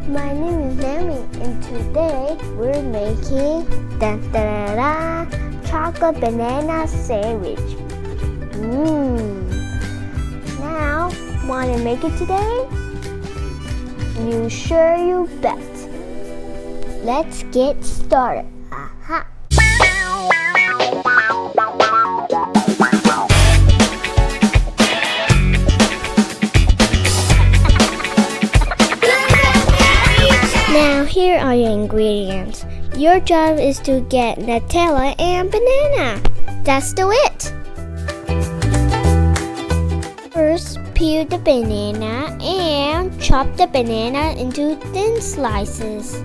My name is Naomi, and today we're making chocolate banana sandwich. Now, wanna make it today? You sure you bet. Let's get started. Aha! Now here are your ingredients. Your job is to get Nutella and banana. That's it. First, peel the banana and chop the banana into thin slices.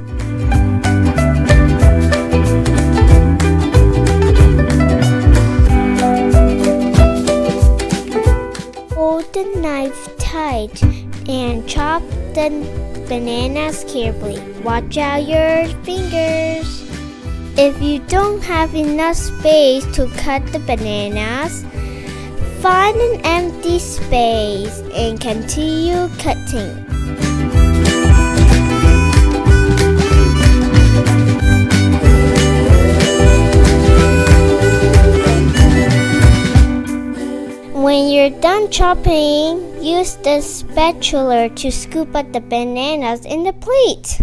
Hold the knife tight and chop the bananas carefully. Watch out your fingers. If you don't have enough space to cut the bananas, find an empty space and continue cutting. When you're done chopping, use the spatula to scoop up the bananas in the plate.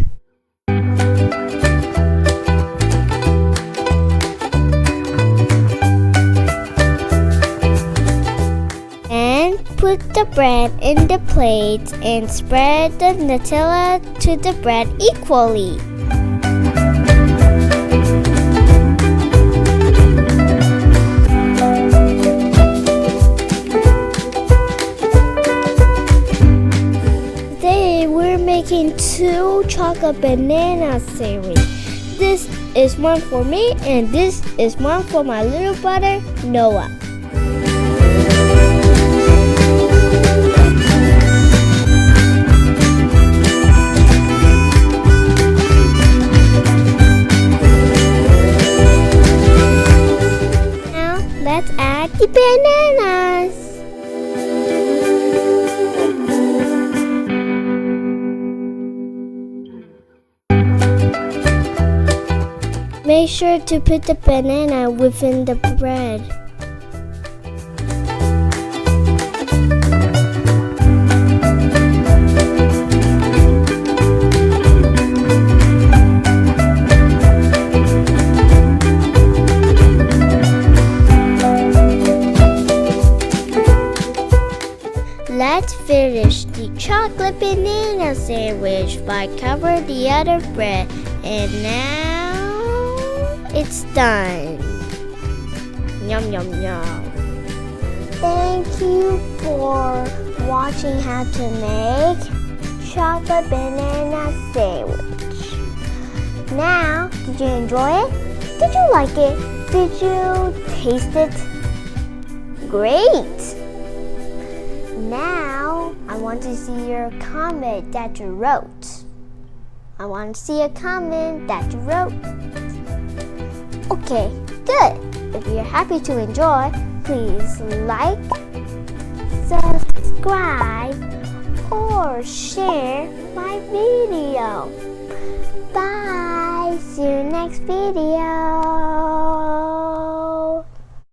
And put the bread in the plate and spread the Nutella to the bread equally. Making 2 chocolate banana sandwich. This is one for me and this is one for my little brother Noah. Now let's add the bananas. Make sure to put the banana within the bread. Let's finish the chocolate banana sandwich by covering the other bread. And now it's done. Yum, yum, yum. Thank you for watching how to make chocolate banana sandwich. Now, did you enjoy it? Did you like it? Did you taste it? Great! Now, I want to see your comment that you wrote. I want to see a comment that you wrote. Okay, good. If you're happy to enjoy, please like, subscribe, or share my video. Bye. See you next video.